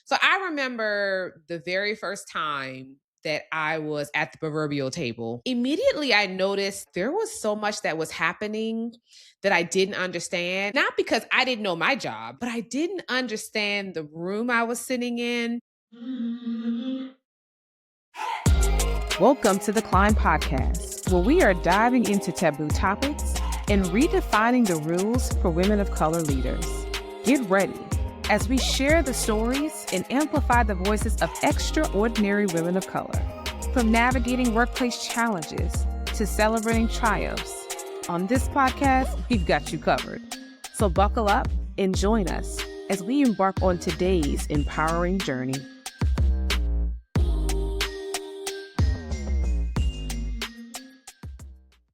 So I remember the very first time that I was at the proverbial table. Immediately, I noticed there was so much that was happening that I didn't understand. Not because I didn't know my job, but I didn't understand the room I was sitting in. Welcome to the Climb Podcast, where we are diving into taboo topics and redefining the rules for women of color leaders. Get ready as we share the stories and amplify the voices of extraordinary women of color. From navigating workplace challenges to celebrating triumphs, on this podcast, we've got you covered. So buckle up and join us as we embark on today's empowering journey.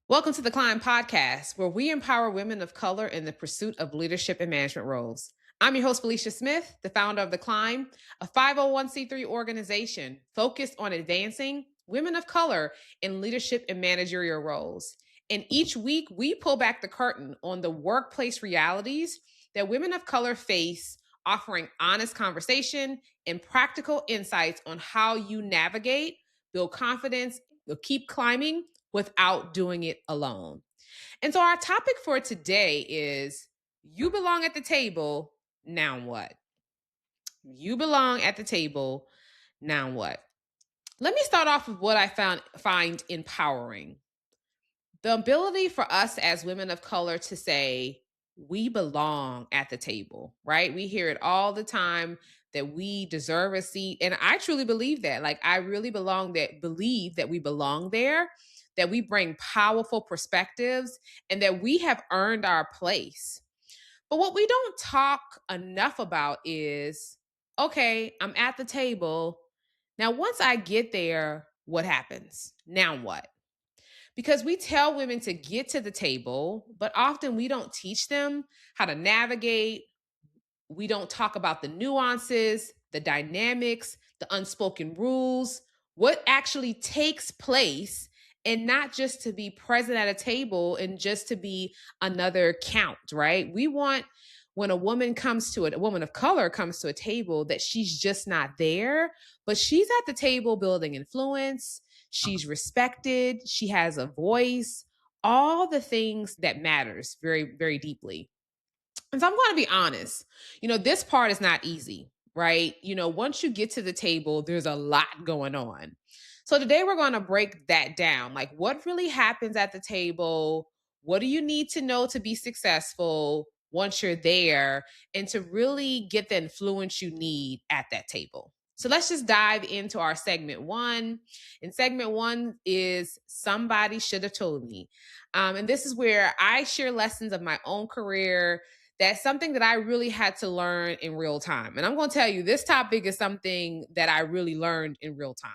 Welcome to the Climb Podcast, where we empower women of color in the pursuit of leadership and management roles. I'm your host, Felicia Smith, the founder of The Climb, a 501c3 organization focused on advancing women of color in leadership and managerial roles. And each week, we pull back the curtain on the workplace realities that women of color face, offering honest conversation and practical insights on how you navigate, build confidence, keep climbing without doing it alone. And so our topic for today is you belong at the table, now what? You belong at the table, now what? Let me start off with what I find empowering. The ability for us as women of color to say, we belong at the table, right? We hear it all the time that we deserve a seat. And I truly believe that. Like, I really believe that we belong there, that we bring powerful perspectives, and that we have earned our place. But what we don't talk enough about is, okay, I'm at the table. Now, once I get there, what happens? Now what? Because we tell women to get to the table, but often we don't teach them how to navigate. We don't talk about the nuances, the dynamics, the unspoken rules, what actually takes place, and not just to be present at a table and just to be another count, right? We want when a woman comes to it, a woman of color comes to a table, that she's just not there, but she's at the table building influence. She's respected. She has a voice, all the things that matters very, very deeply. And so I'm going to be honest, this part is not easy, right? Once you get to the table, there's a lot going on. So today we're going to break that down. Like, what really happens at the table? What do you need to know to be successful once you're there and to really get the influence you need at that table? So let's just dive into our segment one. And segment one is Somebody Should Have Told Me. And this is where I share lessons of my own career. That's something that I really had to learn in real time. And I'm going to tell you, this topic is something that I really learned in real time.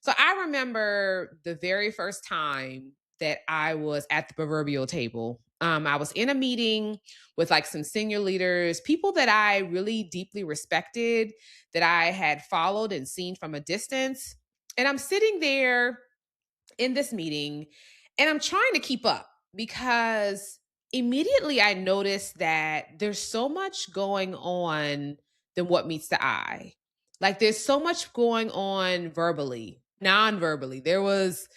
So I remember the very first time that I was at the proverbial table. I was in a meeting with like some senior leaders, people that I really deeply respected, that I had followed and seen from a distance. And I'm sitting there in this meeting and I'm trying to keep up because immediately I noticed that there's so much going on than what meets the eye. Like, there's so much going on verbally, non-verbally. There was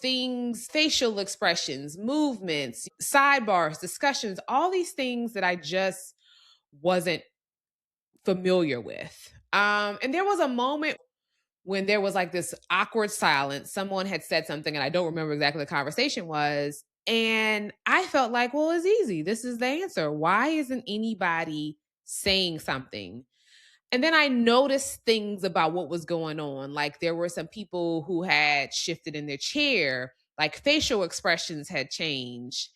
things, facial expressions, movements, sidebars, discussions, all these things that I just wasn't familiar with. And there was a moment when there was like this awkward silence. Someone had said something and I don't remember exactly what the conversation was. And I felt like, well, it's easy. This is the answer. Why isn't anybody saying something? And then I noticed things about what was going on. Like, there were some people who had shifted in their chair, like facial expressions had changed.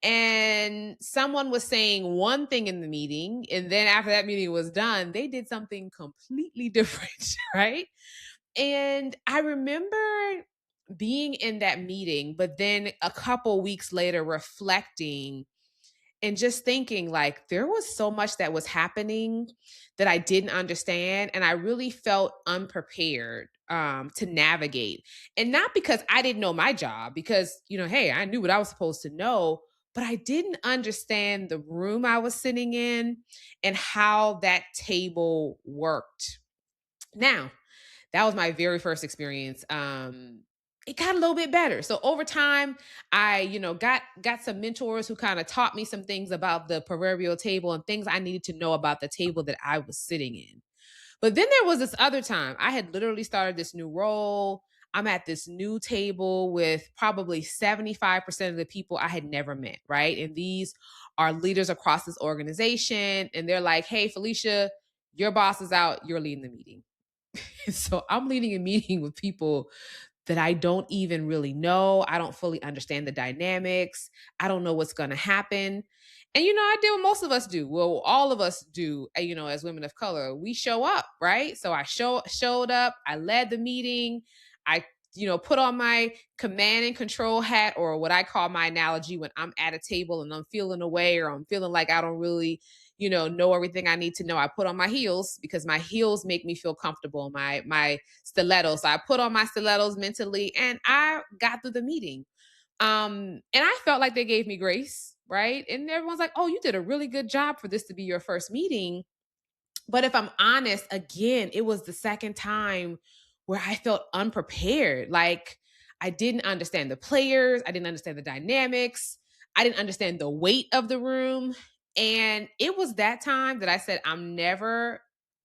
And someone was saying one thing in the meeting. And then after that meeting was done, they did something completely different, right? And I remember being in that meeting, but then a couple weeks later reflecting and just thinking, like, there was so much that was happening that I didn't understand. And I really felt unprepared to navigate. And not because I didn't know my job, because, hey, I knew what I was supposed to know, but I didn't understand the room I was sitting in and how that table worked. Now, that was my very first experience. It got a little bit better. So over time, I, got some mentors who kind of taught me some things about the proverbial table and things I needed to know about the table that I was sitting in. But then there was this other time. I had literally started this new role. I'm at this new table with probably 75% of the people I had never met, right? And these are leaders across this organization. And they're like, hey, Felicia, your boss is out. You're leading the meeting. So I'm leading a meeting with people that I don't even really know. I don't fully understand the dynamics. I don't know what's going to happen. And I did what most of us do. Well, all of us do, as women of color. We show up, right? So I showed up, I led the meeting. I put on my command and control hat, or what I call my analogy when I'm at a table and I'm feeling away or I'm feeling like I don't really know everything I need to know. I put on my heels because my heels make me feel comfortable. My stilettos. So I put on my stilettos mentally and I got through the meeting. And I felt like they gave me grace, right? And everyone's like, "Oh, you did a really good job for this to be your first meeting." But if I'm honest, again, it was the second time where I felt unprepared. Like I didn't understand the players, I didn't understand the dynamics, I didn't understand the weight of the room. And it was that time that I said, I'm never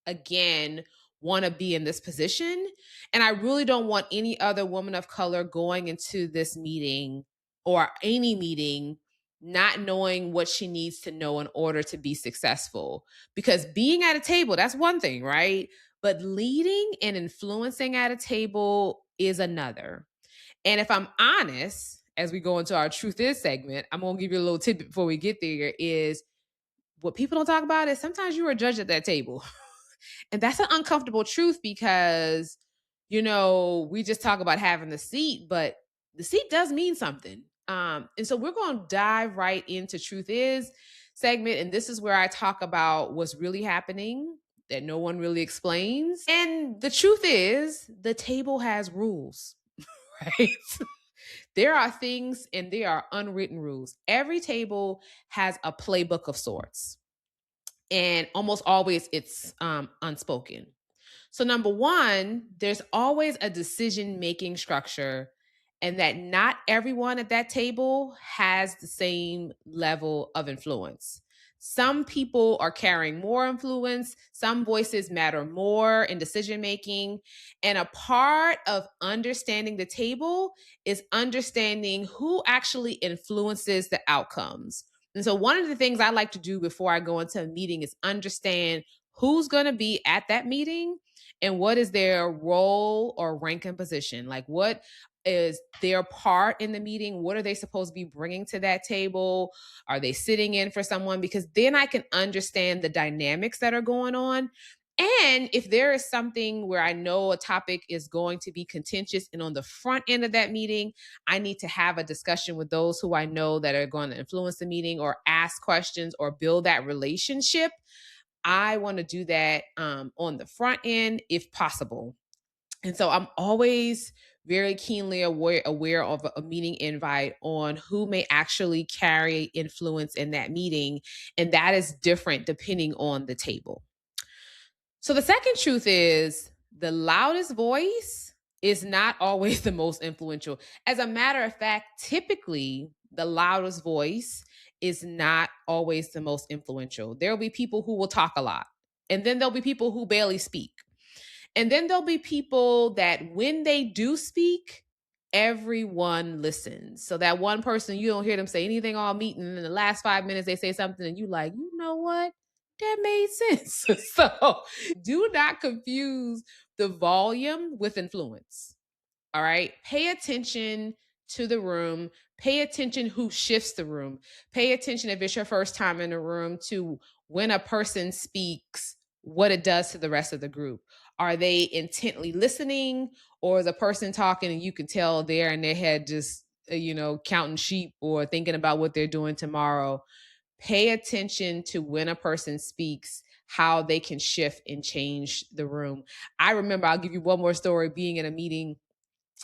again want to be in this position. And I really don't want any other woman of color going into this meeting or any meeting not knowing what she needs to know in order to be successful. Because being at a table, that's one thing, right? But leading and influencing at a table is another. And if I'm honest, as we go into our truth is segment, I'm going to give you a little tidbit before we get there is what people don't talk about is sometimes you are judged at that table. And that's an uncomfortable truth because, we just talk about having the seat, but the seat does mean something. And so we're going to dive right into Truth Is segment. And this is where I talk about what's really happening that no one really explains. And the truth is, the table has rules, right? There are things and there are unwritten rules. Every table has a playbook of sorts. And almost always it's unspoken. So, number one, there's always a decision making structure, and that not everyone at that table has the same level of influence. Some people are carrying more influence, some voices matter more in decision making. And a part of understanding the table is understanding who actually influences the outcomes. And so, one of the things I like to do before I go into a meeting is understand who's going to be at that meeting and what is their role or rank and position. Like, what is their part in the meeting? What are they supposed to be bringing to that table? Are they sitting in for someone? Because then I can understand the dynamics that are going on. And if there is something where I know a topic is going to be contentious and on the front end of that meeting, I need to have a discussion with those who I know that are going to influence the meeting or ask questions or build that relationship. I want to do that on the front end if possible. And so I'm always very keenly aware of a meeting invite on who may actually carry influence in that meeting. And that is different depending on the table. So the second truth is the loudest voice is not always the most influential. As a matter of fact, typically the loudest voice is not always the most influential. There'll be people who will talk a lot, and then there'll be people who barely speak. And then there'll be people that when they do speak, everyone listens. So that one person, you don't hear them say anything all meeting, and in the last 5 minutes they say something and you like, you know what? That made sense. So do not confuse the volume with influence. All right. Pay attention to the room. Pay attention who shifts the room. Pay attention if it's your first time in the room to when a person speaks, what it does to the rest of the group. Are they intently listening, or is a person talking and you can tell they're in their head just, counting sheep or thinking about what they're doing tomorrow? Pay attention to when a person speaks, how they can shift and change the room. I remember, I'll give you one more story, being in a meeting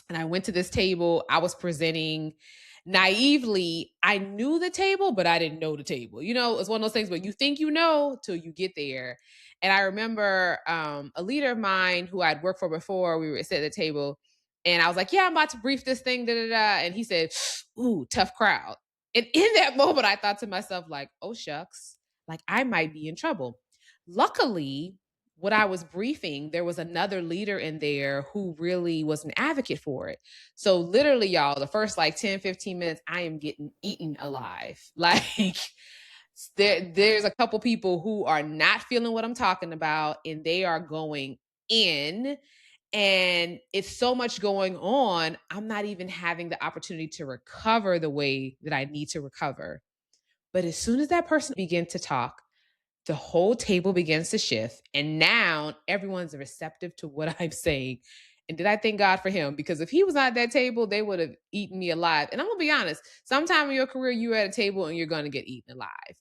and I went to this table, I was presenting. naively, I knew the table, but I didn't know the table. It's one of those things where you think you know till you get there. And I remember a leader of mine who I'd worked for before, we were sitting at the table, and I was like, yeah, I'm about to brief this thing, da da da. And he said, ooh, tough crowd. And in that moment, I thought to myself, like, oh, shucks, like I might be in trouble. Luckily, what I was briefing, there was another leader in there who really was an advocate for it. So literally, y'all, the first like 10, 15 minutes, I am getting eaten alive. Like there's a couple people who are not feeling what I'm talking about, and they are going in. And it's so much going on, I'm not even having the opportunity to recover the way that I need to recover. But as soon as that person begins to talk, the whole table begins to shift. And now everyone's receptive to what I'm saying. And did I thank God for him? Because if he was not at that table, they would have eaten me alive. And I'm going to be honest, sometime in your career, you're at a table and you're going to get eaten alive.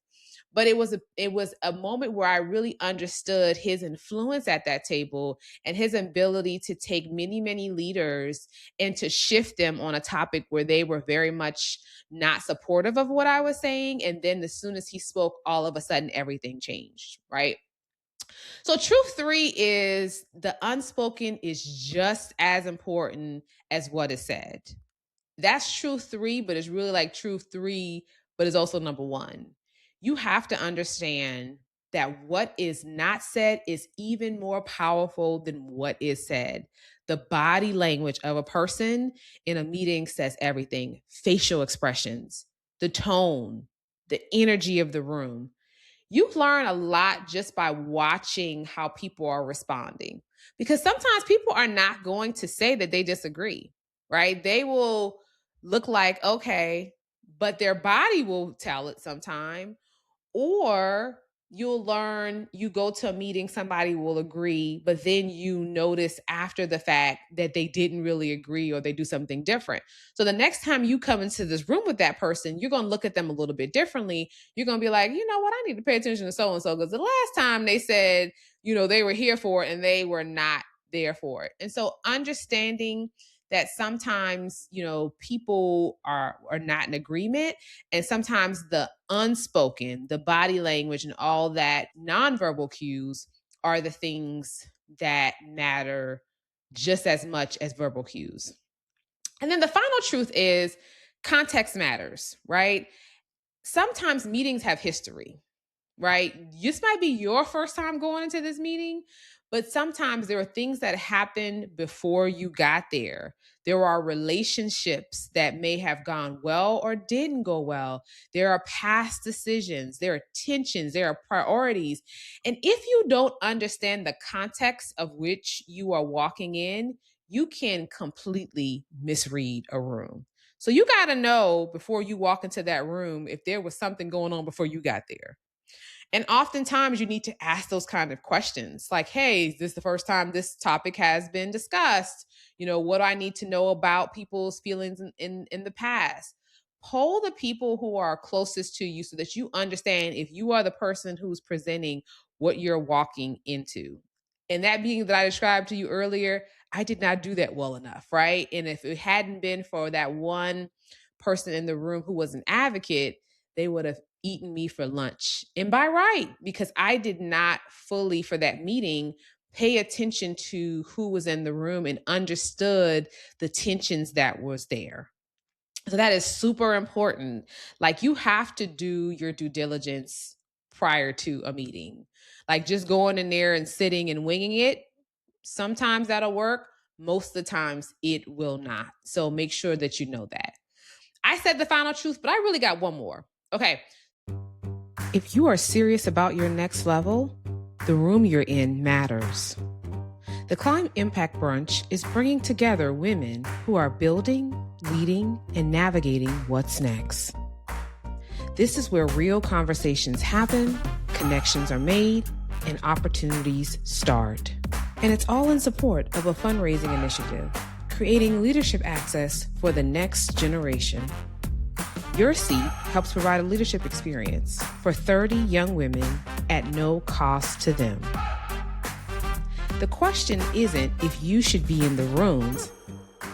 But it was a moment where I really understood his influence at that table and his ability to take many, many leaders and to shift them on a topic where they were very much not supportive of what I was saying. And then as soon as he spoke, all of a sudden everything changed, right? So truth 3 is the unspoken is just as important as what is said. That's truth 3, but it's really like truth 3, but it's also number 1. You have to understand that what is not said is even more powerful than what is said. The body language of a person in a meeting says everything. Facial expressions, the tone, the energy of the room. You learn a lot just by watching how people are responding, because sometimes people are not going to say that they disagree, right? They will look like, okay, but their body will tell it sometime. Or you'll learn, you go to a meeting, somebody will agree, but then you notice after the fact that they didn't really agree or they do something different. So the next time you come into this room with that person, you're going to look at them a little bit differently. You're going to be like, you know what, I need to pay attention to so-and-so, because the last time they said, they were here for it and they were not there for it. And so understanding that sometimes, people are not in agreement, and sometimes the unspoken, the body language and all that nonverbal cues are the things that matter just as much as verbal cues. And then the final truth is context matters, right? Sometimes meetings have history, right? This might be your first time going into this meeting, but sometimes there are things that happened before you got there. There are relationships that may have gone well or didn't go well. There are past decisions, there are tensions, there are priorities. And if you don't understand the context of which you are walking in, you can completely misread a room. So you got to know before you walk into that room if there was something going on before you got there. And oftentimes you need to ask those kind of questions like, hey, is this the first time this topic has been discussed? What do I need to know about people's feelings in the past? Poll the people who are closest to you so that you understand if you are the person who's presenting what you're walking into. And that being that I described to you earlier, I did not do that well enough, right? And if it hadn't been for that one person in the room who was an advocate, they would have eaten me for lunch. And by right, because I did not fully, for that meeting, pay attention to who was in the room and understood the tensions that was there. So that is super important. Like, you have to do your due diligence prior to a meeting. Like, just going in there and sitting and winging it, sometimes that'll work. Most of the times it will not. So make sure that you know that. I said the final truth, but I really got one more. Okay. If you are serious about your next level, the room you're in matters. The Climb Impact Brunch is bringing together women who are building, leading, and navigating what's next. This is where real conversations happen, connections are made, and opportunities start. And it's all in support of a fundraising initiative, creating leadership access for the next generation. Your seat helps provide a leadership experience for 30 young women at no cost to them. The question isn't if you should be in the rooms,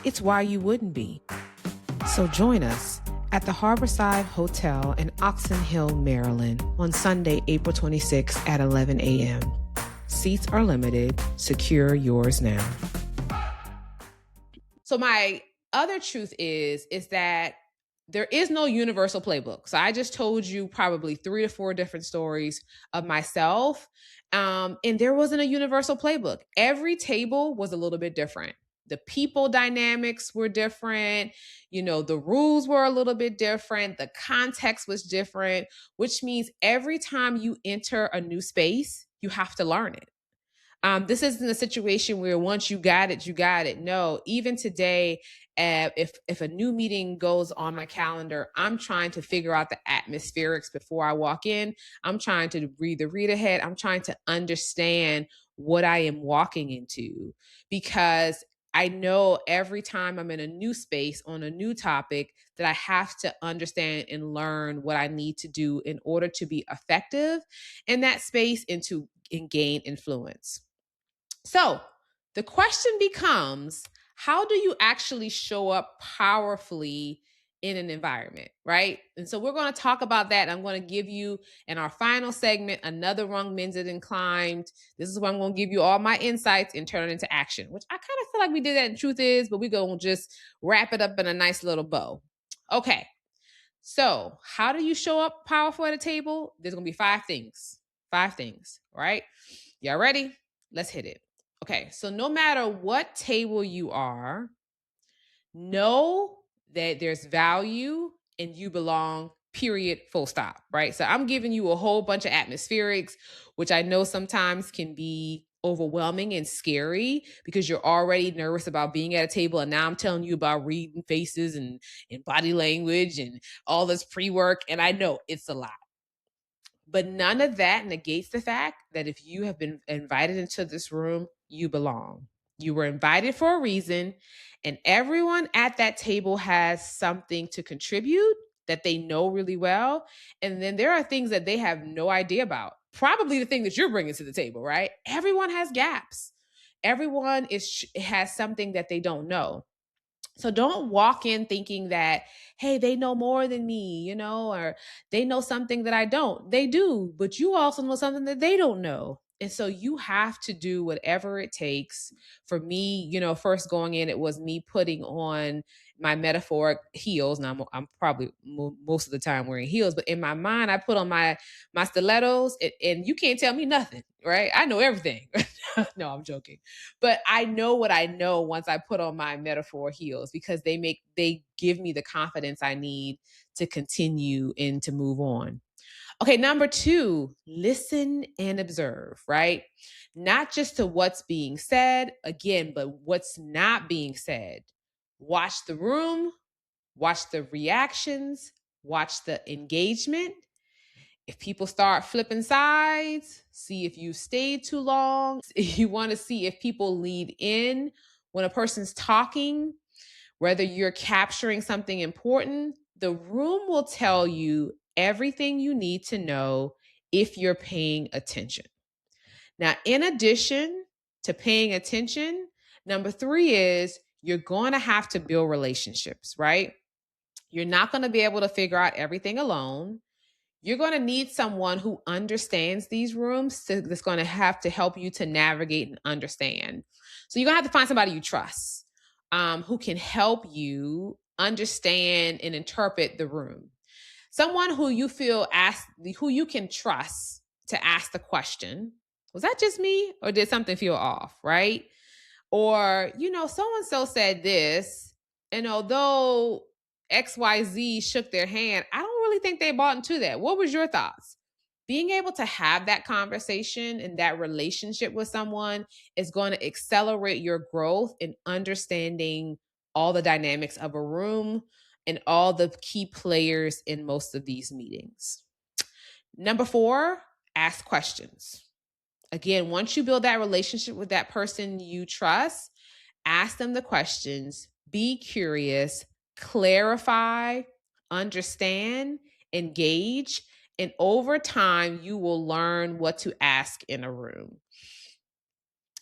it's why you wouldn't be. So join us at the Harborside Hotel in Oxon Hill, Maryland on Sunday, April 26th at 11 a.m. Seats are limited. Secure yours now. So my other truth is that there is no universal playbook. So I just told you probably 3 to 4 different stories of myself. And there wasn't a universal playbook. Every table was a little bit different. The people dynamics were different. The rules were a little bit different. The context was different, which means every time you enter a new space, you have to learn it. This isn't a situation where once you got it, you got it. No, even today, if a new meeting goes on my calendar, I'm trying to figure out the atmospherics before I walk in. I'm trying to read the read ahead. I'm trying to understand what I am walking into, because I know every time I'm in a new space on a new topic that I have to understand and learn what I need to do in order to be effective in that space and gain influence. So the question becomes, how do you actually show up powerfully in an environment, right? And so we're going to talk about that. I'm going to give you, in our final segment, another rung mended and climbed. This is where I'm going to give you all my insights and turn it into action, which I kind of feel like we did that in Truth Is, but we're going to just wrap it up in a nice little bow. Okay. So how do you show up powerful at a table? There's going to be 5 things. 5 things, right? Y'all ready? Let's hit it. Okay, so no matter what table you are, know that there's value and you belong, period, full stop, right? So I'm giving you a whole bunch of atmospherics, which I know sometimes can be overwhelming and scary because you're already nervous about being at a table. And now I'm telling you about reading faces and body language and all this pre-work. And I know it's a lot. But none of that negates the fact that if you have been invited into this room, you belong. You were invited for a reason, and everyone at that table has something to contribute that they know really well. And then there are things that they have no idea about. Probably the thing that you're bringing to the table, right? Everyone has gaps. Everyone has something that they don't know. So don't walk in thinking that, hey, they know more than me, or they know something that I don't. They do, but you also know something that they don't know. And so you have to do whatever it takes. For me, first going in, it was me putting on my metaphoric heels. Now I'm probably most of the time wearing heels, but in my mind, I put on my stilettos, and you can't tell me nothing, right? I know everything. No, I'm joking. But I know what I know once I put on my metaphor heels, because they give me the confidence I need to continue and to move on. Okay, number 2, listen and observe, right? Not just to what's being said, again, but what's not being said. Watch the room, watch the reactions, watch the engagement. If people start flipping sides, see if you stayed too long. You want to see if people lead in when a person's talking, whether you're capturing something important. The room will tell you everything you need to know if you're paying attention. Now, in addition to paying attention, number 3 is you're going to have to build relationships, right? You're not going to be able to figure out everything alone. You're going to need someone who understands these rooms that's going to have to help you to navigate and understand. So you're going to have to find somebody you trust, who can help you understand and interpret the room. Someone who you who you can trust to ask the question, was that just me or did something feel off, right? Or, so-and-so said this, and although XYZ shook their hand, I don't really think they bought into that. What was your thoughts? Being able to have that conversation and that relationship with someone is going to accelerate your growth in understanding all the dynamics of a room and all the key players in most of these meetings. Number 4, ask questions. Again, once you build that relationship with that person you trust, ask them the questions, be curious, clarify, understand, engage, and over time, you will learn what to ask in a room.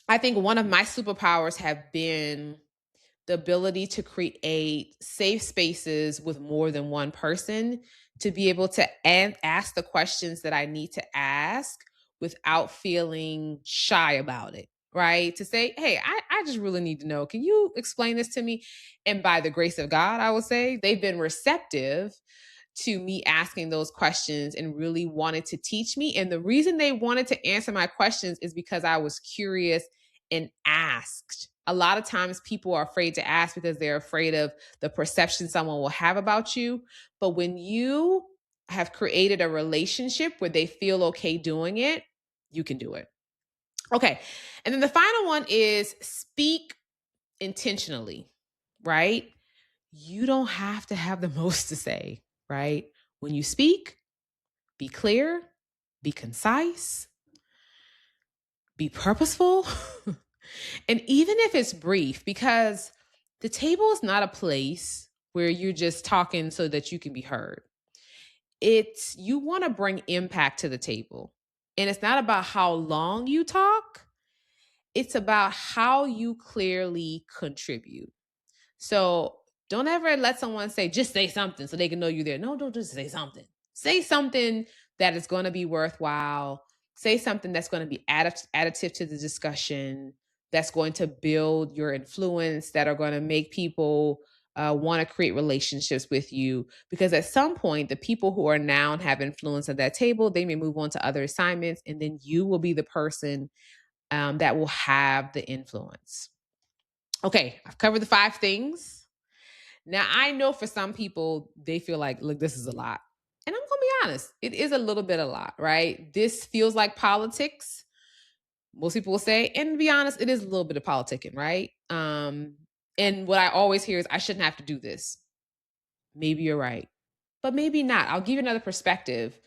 I think one of my superpowers have been the ability to create safe spaces with more than one person to be able to ask the questions that I need to ask without feeling shy about it, right? To say, hey, I just really need to know, can you explain this to me? And by the grace of God, I would say they've been receptive to me asking those questions and really wanted to teach me. And the reason they wanted to answer my questions is because I was curious and asked. A lot of times people are afraid to ask because they're afraid of the perception someone will have about you. But when you have created a relationship where they feel okay doing it, you can do it. Okay. And then the final one is speak intentionally, right? You don't have to have the most to say, right? When you speak, be clear, be concise, be purposeful. And even if it's brief, because the table is not a place where you're just talking so that you can be heard. You want to bring impact to the table. And it's not about how long you talk. It's about how you clearly contribute. So don't ever let someone say, just say something so they can know you're there. No, don't just say something. Say something that is going to be worthwhile. Say something that's going to be additive to the discussion, that's going to build your influence, that are going to make people want to create relationships with you. Because at some point, the people who are now and have influence at that table, they may move on to other assignments, and then you will be the person that will have the influence. Okay, I've covered the 5 things. Now, I know for some people, they feel like, look, this is a lot. And I'm going to be honest, it is a little bit a lot, right? This feels like politics, most people will say. And to be honest, it is a little bit of politicking, right? And what I always hear is, I shouldn't have to do this. Maybe you're right, but maybe not. I'll give you another perspective.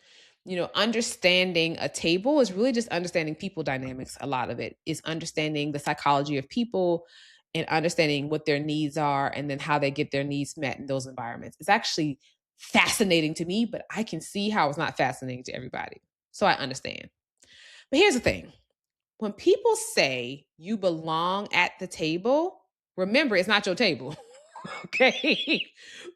Understanding a table is really just understanding people dynamics. A lot of it is understanding the psychology of people and understanding what their needs are and then how they get their needs met in those environments. It's actually fascinating to me, but I can see how it's not fascinating to everybody. So I understand. But here's the thing. When people say you belong at the table, remember, it's not your table. Okay?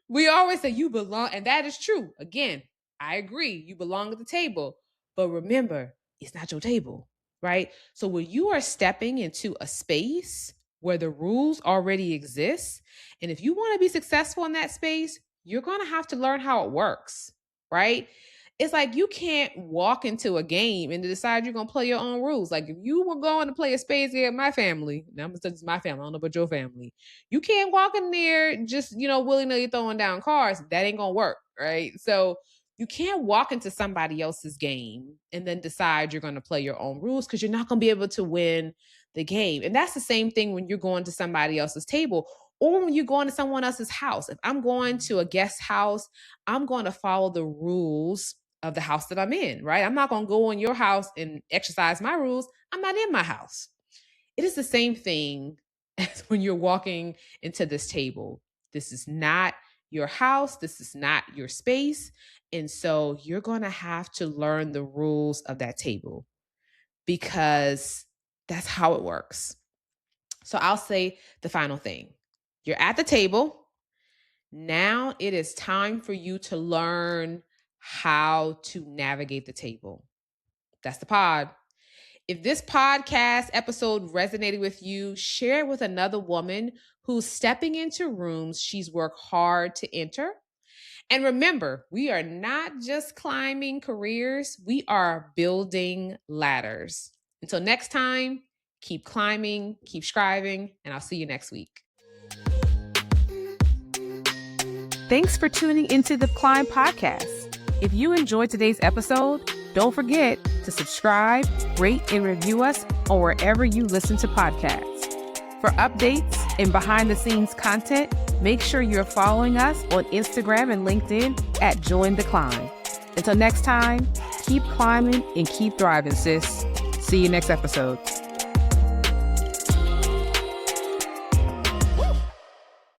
We always say you belong, and that is true. Again, I agree. You belong at the table, but remember, it's not your table, right? So when you are stepping into a space where the rules already exist, and if you want to be successful in that space, you're going to have to learn how it works, right? It's like you can't walk into a game and decide you're going to play your own rules. Like if you were going to play a spades game with my family, now I'm going to say this is my family, I don't know about your family. You can't walk in there just, willy-nilly throwing down cards. That ain't going to work, right? So you can't walk into somebody else's game and then decide you're going to play your own rules because you're not going to be able to win the game. And that's the same thing when you're going to somebody else's table or when you're going to someone else's house. If I'm going to a guest house, I'm going to follow the rules of the house that I'm in, right? I'm not going to go in your house and exercise my rules. I'm not in my house. It is the same thing as when you're walking into this table. This is not your house. This is not your space. And so you're going to have to learn the rules of that table because that's how it works. So I'll say the final thing. You're at the table. Now it is time for you to learn how to navigate the table. That's the pod. If this podcast episode resonated with you, share it with another woman who's stepping into rooms she's worked hard to enter. And remember, we are not just climbing careers, we are building ladders. Until next time, keep climbing, keep striving, and I'll see you next week. Thanks for tuning into the Climb Podcast. If you enjoyed today's episode, don't forget to subscribe, rate, and review us on wherever you listen to podcasts. For updates and behind-the-scenes content, make sure you're following us on Instagram and LinkedIn at Join the Climb. Until next time, keep climbing and keep thriving, sis. See you next episode.